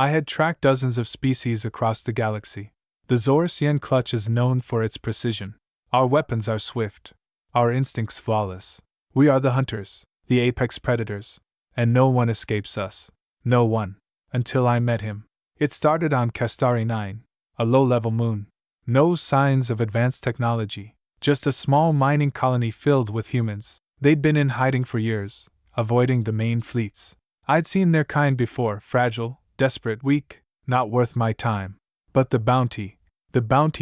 I had tracked dozens of species across the galaxy. The Zorsian clutch is known for its precision. Our weapons are swift, our instincts flawless. We are the hunters, the apex predators, and no one escapes us. No one. Until I met him. It started on Castari 9, a low-level moon. No signs of advanced technology, just a small mining colony filled with humans. They'd been in hiding for years, avoiding the main fleets. I'd seen their kind before, fragile, desperate, weak, not worth my time. But the bounty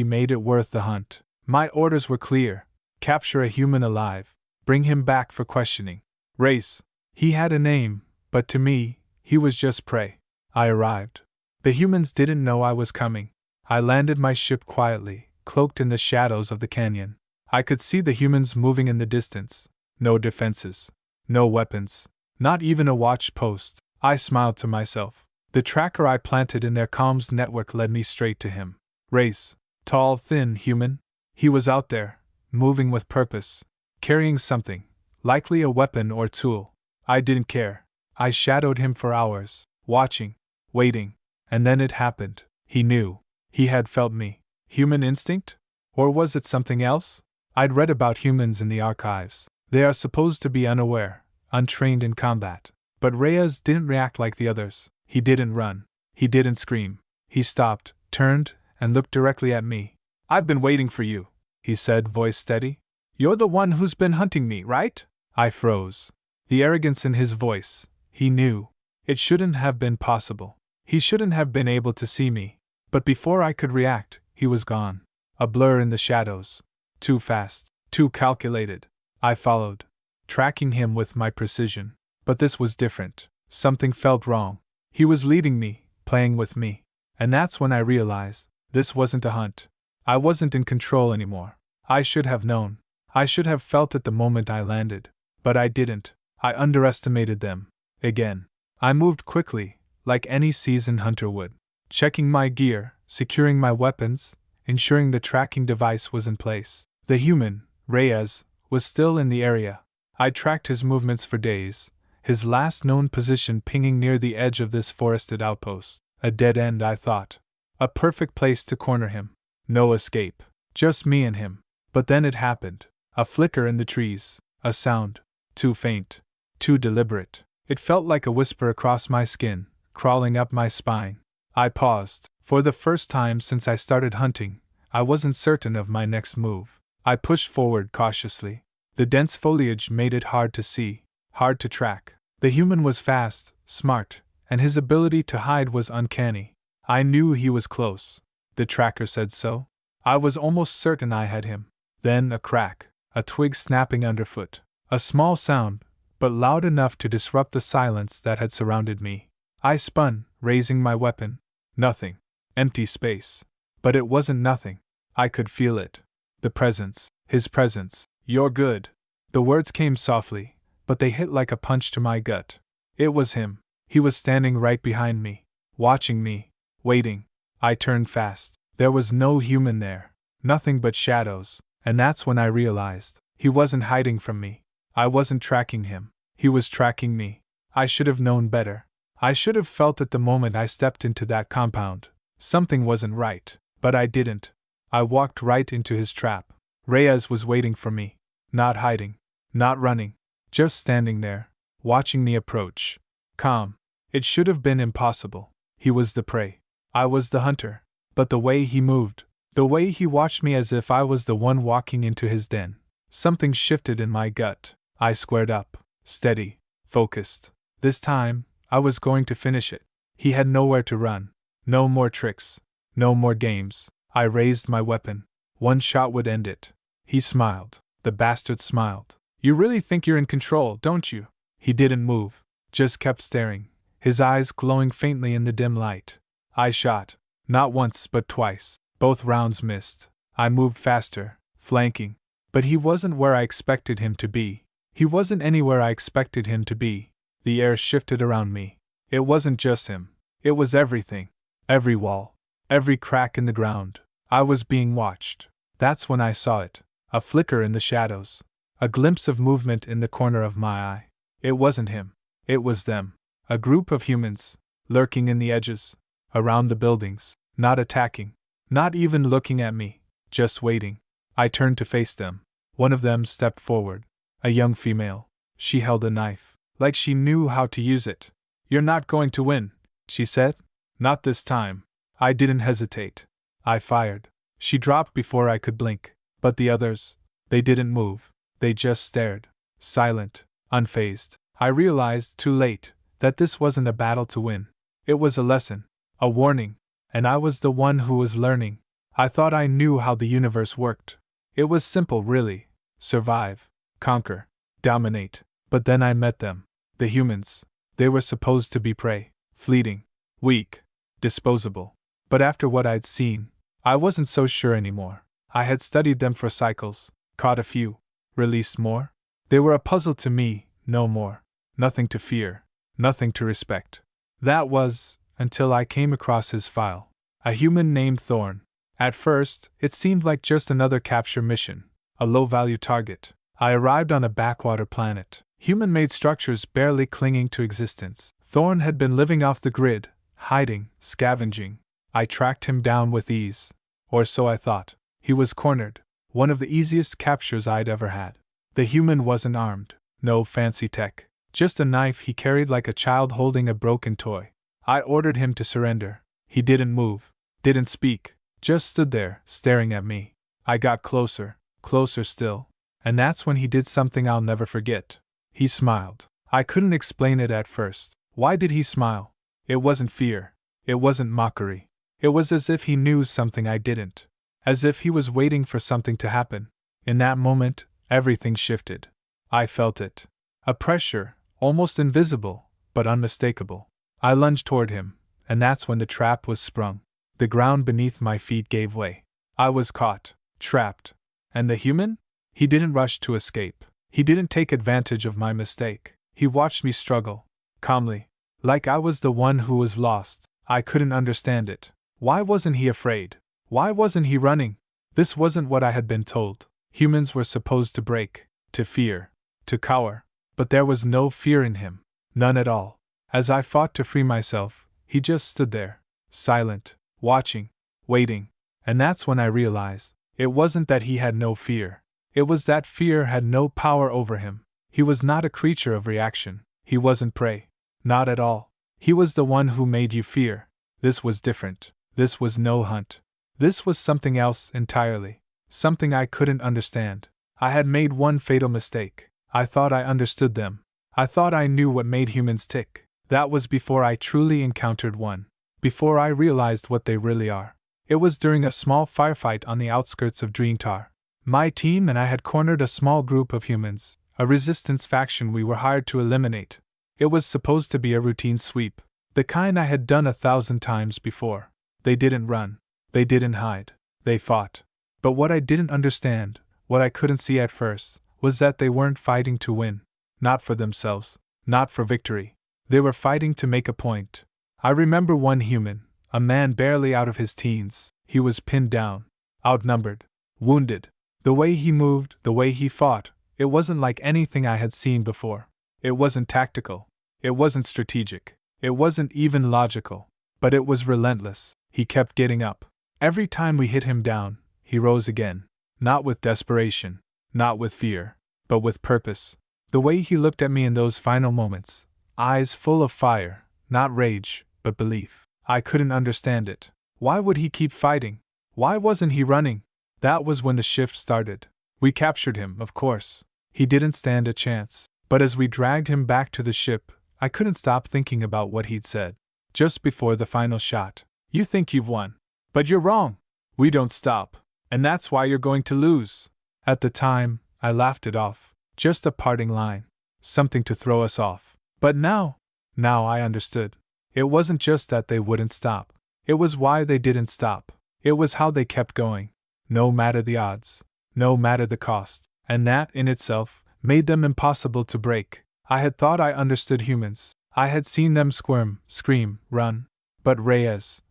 made it worth the hunt. My orders were clear: capture a human alive, bring him back for questioning. Race. He had a name, but to me, he was just prey. I arrived. The humans didn't know I was coming. I landed my ship quietly, cloaked in the shadows of the canyon. I could see the humans moving in the distance. No defenses. No weapons. Not even a watch post. I smiled to myself. The tracker I planted in their comms network led me straight to him. Race. Tall, thin, human. He was out there, moving with purpose, carrying something, likely a weapon or tool. I didn't care. I shadowed him for hours, watching, waiting, and then it happened. He knew. He had felt me. Human instinct? Or was it something else? I'd read about humans in the archives. They are supposed to be unaware, untrained in combat. But Reyes didn't react like the others. He didn't run. He didn't scream. He stopped, turned, and looked directly at me. "I've been waiting for you," he said, voice steady. "You're the one who's been hunting me, right?" I froze. The arrogance in his voice. He knew. It shouldn't have been possible. He shouldn't have been able to see me. But before I could react, he was gone. A blur in the shadows. Too fast. Too calculated. I followed, tracking him with my precision. But this was different. Something felt wrong. He was leading me, playing with me. And that's when I realized this wasn't a hunt. I wasn't in control anymore. I should have known. I should have felt it the moment I landed. But I didn't. I underestimated them. Again. I moved quickly, like any seasoned hunter would. Checking my gear, securing my weapons, ensuring the tracking device was in place. The human, Reyes, was still in the area. I tracked his movements for days, his last known position pinging near the edge of this forested outpost. A dead end, I thought. A perfect place to corner him. No escape. Just me and him. But then it happened. A flicker in the trees. A sound. Too faint. Too deliberate. It felt like a whisper across my skin, crawling up my spine. I paused. For the first time since I started hunting, I wasn't certain of my next move. I pushed forward cautiously. The dense foliage made it hard to see, hard to track. The human was fast, smart, and his ability to hide was uncanny. I knew he was close. The tracker said so. I was almost certain I had him. Then a crack, a twig snapping underfoot. A small sound, but loud enough to disrupt the silence that had surrounded me. I spun, raising my weapon. Nothing. Empty space. But it wasn't nothing. I could feel it. The presence. His presence. "You're good." The words came softly, but they hit like a punch to my gut. It was him. He was standing right behind me, watching me, waiting. I turned fast. There was no human there. Nothing but shadows. And that's when I realized he wasn't hiding from me. I wasn't tracking him. He was tracking me. I should have known better. I should have felt it the moment I stepped into that compound. Something wasn't right. But I didn't. I walked right into his trap. Reyes was waiting for me. Not hiding. Not running. Just standing there, watching me approach. Calm. It should have been impossible. He was the prey. I was the hunter. But the way he moved, the way he watched me as if I was the one walking into his den, something shifted in my gut. I squared up, steady, focused. This time, I was going to finish it. He had nowhere to run. No more tricks. No more games. I raised my weapon. One shot would end it. He smiled. The bastard smiled. "You really think you're in control, don't you?" He didn't move. Just kept staring, his eyes glowing faintly in the dim light. I shot. Not once, but twice. Both rounds missed. I moved faster, flanking. But he wasn't where I expected him to be. He wasn't anywhere I expected him to be. The air shifted around me. It wasn't just him. It was everything. Every wall. Every crack in the ground. I was being watched. That's when I saw it. A flicker in the shadows. A glimpse of movement in the corner of my eye. It wasn't him. It was them. A group of humans, lurking in the edges. around the buildings, not attacking, not even looking at me, just waiting. I turned to face them. One of them stepped forward, a young female. She held a knife, like she knew how to use it. "You're not going to win," she said. "Not this time." I didn't hesitate. I fired. She dropped before I could blink, but the others, they didn't move. They just stared, silent, unfazed. I realized, too late, that this wasn't a battle to win. It was a lesson, a warning, and I was the one who was learning. I thought I knew how the universe worked. It was simple, really. Survive, conquer, dominate. But then I met them. The humans. They were supposed to be prey. Fleeting, weak, disposable. But after what I'd seen, I wasn't so sure anymore. I had studied them for cycles, caught a few, released more. They were a puzzle to me, no more. Nothing to fear, nothing to respect. That was, until I came across his file. A human named Thorn. At first, it seemed like just another capture mission, a low-value target. I arrived on a backwater planet, human-made structures barely clinging to existence. Thorn had been living off the grid, hiding, scavenging. I tracked him down with ease. Or so I thought. He was cornered, one of the easiest captures I'd ever had. The human wasn't armed, no fancy tech, just a knife he carried like a child holding a broken toy. I ordered him to surrender. He didn't move, didn't speak, just stood there, staring at me. I got closer, closer still, and that's when he did something I'll never forget. He smiled. I couldn't explain it at first. Why did he smile? It wasn't fear. It wasn't mockery. It was as if he knew something I didn't. As if he was waiting for something to happen. In that moment, everything shifted. I felt it. A pressure, almost invisible, but unmistakable. I lunged toward him, and that's when the trap was sprung. The ground beneath my feet gave way. I was caught, trapped. And the human? He didn't rush to escape. He didn't take advantage of my mistake. He watched me struggle, calmly, like I was the one who was lost. I couldn't understand it. Why wasn't he afraid? Why wasn't he running? This wasn't what I had been told. Humans were supposed to break, to fear, to cower. But there was no fear in him. None at all. As I fought to free myself, he just stood there, silent, watching, waiting. And that's when I realized, it wasn't that he had no fear. It was that fear had no power over him. He was not a creature of reaction. He wasn't prey. Not at all. He was the one who made you fear. This was different. This was no hunt. This was something else entirely. Something I couldn't understand. I had made one fatal mistake. I thought I understood them. I thought I knew what made humans tick. That was before I truly encountered one. Before I realized what they really are. It was during a small firefight on the outskirts of Dreentar. My team and I had cornered a small group of humans, a resistance faction we were hired to eliminate. It was supposed to be a routine sweep, the kind I had done 1,000 times before. They didn't run. They didn't hide. They fought. But what I didn't understand, what I couldn't see at first, was that they weren't fighting to win. Not for themselves. Not for victory. They were fighting to make a point. I remember one human, a man barely out of his teens. He was pinned down, outnumbered, wounded. The way he moved, the way he fought, it wasn't like anything I had seen before. It wasn't tactical. It wasn't strategic. It wasn't even logical. But it was relentless. He kept getting up. Every time we hit him down, he rose again. Not with desperation, not with fear, but with purpose. The way he looked at me in those final moments, eyes full of fire, not rage, but belief. I couldn't understand it. Why would he keep fighting? Why wasn't he running? That was when the shift started. We captured him, of course. He didn't stand a chance. But as we dragged him back to the ship, I couldn't stop thinking about what he'd said. Just before the final shot. "You think you've won. But you're wrong. We don't stop. And that's why you're going to lose." At the time, I laughed it off. Just a parting line. Something to throw us off. But now I understood. It wasn't just that they wouldn't stop. It was why they didn't stop. It was how they kept going. No matter the odds. No matter the cost. And that, in itself, made them impossible to break. I had thought I understood humans. I had seen them squirm, scream, run. But Reyes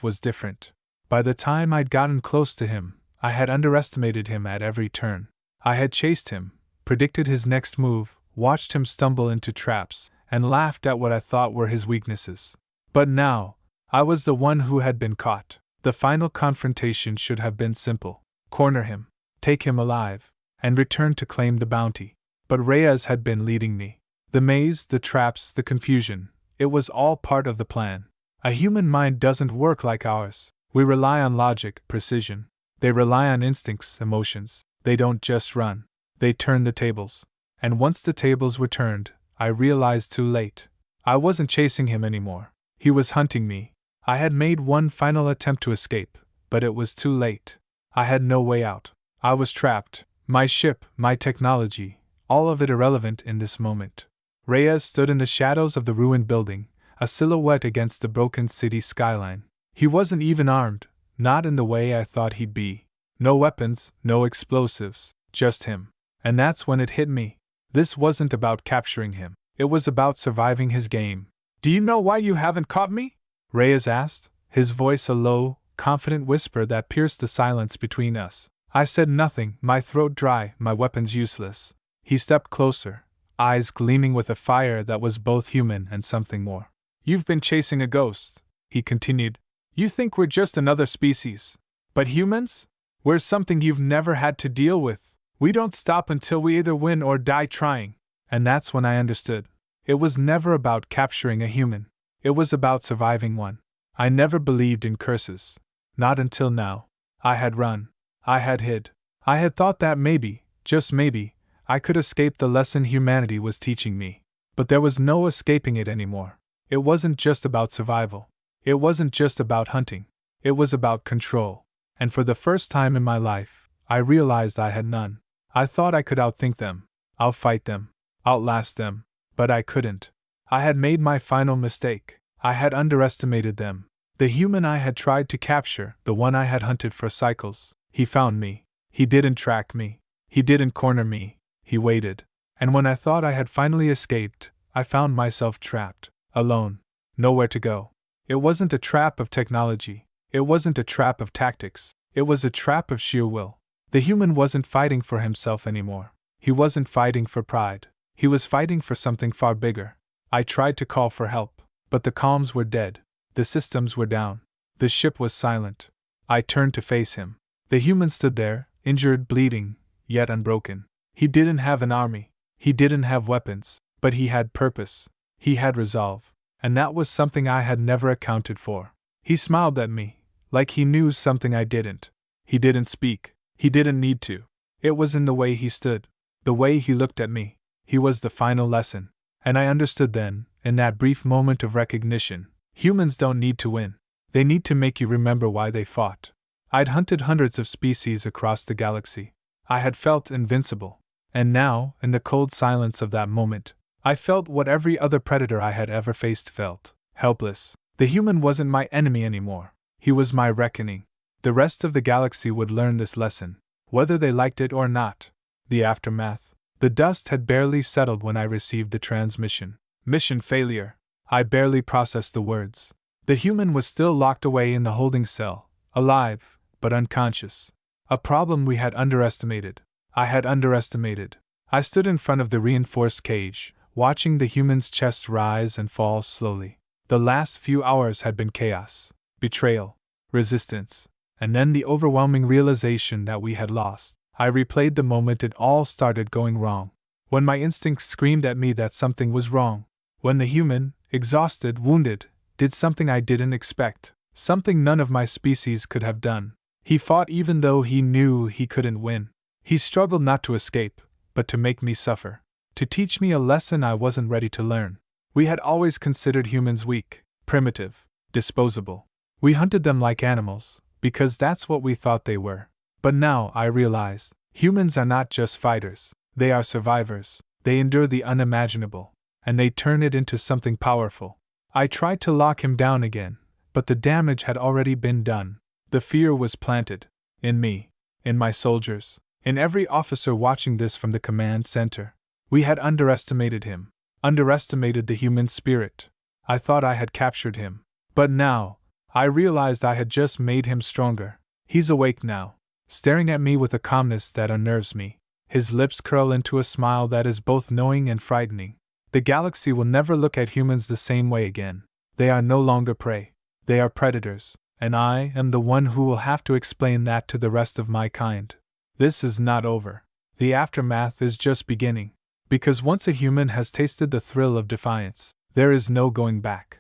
was different. By the time I'd gotten close to him, I had underestimated him at every turn. I had chased him, predicted his next move, watched him stumble into traps, and laughed at what I thought were his weaknesses. But now, I was the one who had been caught. The final confrontation should have been simple: corner him, take him alive, and return to claim the bounty. But Reyes had been leading me. The maze, the traps, the confusion, it was all part of the plan. A human mind doesn't work like ours. We rely on logic, precision. They rely on instincts, emotions. They don't just run. They turn the tables. And once the tables were turned, I realized too late. I wasn't chasing him anymore. He was hunting me. I had made one final attempt to escape, but it was too late. I had no way out. I was trapped. My ship, my technology, all of it irrelevant in this moment. Reyes stood in the shadows of the ruined building, a silhouette against the broken city skyline. He wasn't even armed, not in the way I thought he'd be. No weapons, no explosives, just him. And that's when it hit me. This wasn't about capturing him. It was about surviving his game. "Do you know why you haven't caught me?" Reyes asked, his voice a low, confident whisper that pierced the silence between us. I said nothing, my throat dry, my weapons useless. He stepped closer, eyes gleaming with a fire that was both human and something more. "You've been chasing a ghost," he continued. "You think we're just another species. But humans? We're something you've never had to deal with. We don't stop until we either win or die trying." And that's when I understood. It was never about capturing a human. It was about surviving one. I never believed in curses. Not until now. I had run. I had hid. I had thought that maybe, just maybe, I could escape the lesson humanity was teaching me. But there was no escaping it anymore. It wasn't just about survival. It wasn't just about hunting. It was about control. And for the first time in my life, I realized I had none. I thought I could outthink them, outfight them, outlast them, but I couldn't. I had made my final mistake. I had underestimated them. The human I had tried to capture, the one I had hunted for cycles, he found me. He didn't track me. He didn't corner me. He waited. And when I thought I had finally escaped, I found myself trapped, alone, nowhere to go. It wasn't a trap of technology. It wasn't a trap of tactics. It was a trap of sheer will. The human wasn't fighting for himself anymore. He wasn't fighting for pride. He was fighting for something far bigger. I tried to call for help, but the comms were dead. The systems were down. The ship was silent. I turned to face him. The human stood there, injured, bleeding, yet unbroken. He didn't have an army. He didn't have weapons, but he had purpose. He had resolve. And that was something I had never accounted for. He smiled at me, like he knew something I didn't. He didn't speak. He didn't need to. It was in the way he stood, the way he looked at me. He was the final lesson. And I understood then, in that brief moment of recognition, humans don't need to win. They need to make you remember why they fought. I'd hunted hundreds of species across the galaxy. I had felt invincible. And now, in the cold silence of that moment, I felt what every other predator I had ever faced felt: helpless. The human wasn't my enemy anymore. He was my reckoning. The rest of the galaxy would learn this lesson, whether they liked it or not. The aftermath. The dust had barely settled when I received the transmission. Mission failure. I barely processed the words. The human was still locked away in the holding cell, alive, but unconscious. A problem we had underestimated. I had underestimated. I stood in front of the reinforced cage, watching the human's chest rise and fall slowly. The last few hours had been chaos, betrayal, resistance, and then the overwhelming realization that we had lost. I replayed the moment it all started going wrong. When my instincts screamed at me that something was wrong. When the human, exhausted, wounded, did something I didn't expect. Something none of my species could have done. He fought even though he knew he couldn't win. He struggled not to escape, but to make me suffer. To teach me a lesson I wasn't ready to learn. We had always considered humans weak, primitive, disposable. We hunted them like animals, because that's what we thought they were. But now I realize, humans are not just fighters. They are survivors. They endure the unimaginable. And they turn it into something powerful. I tried to lock him down again, but the damage had already been done. The fear was planted. In me. In my soldiers. In every officer watching this from the command center. We had underestimated him. Underestimated the human spirit. I thought I had captured him. But now, I realized I had just made him stronger. He's awake now, staring at me with a calmness that unnerves me. His lips curl into a smile that is both knowing and frightening. The galaxy will never look at humans the same way again. They are no longer prey. They are predators, and I am the one who will have to explain that to the rest of my kind. This is not over. The aftermath is just beginning. Because once a human has tasted the thrill of defiance, there is no going back.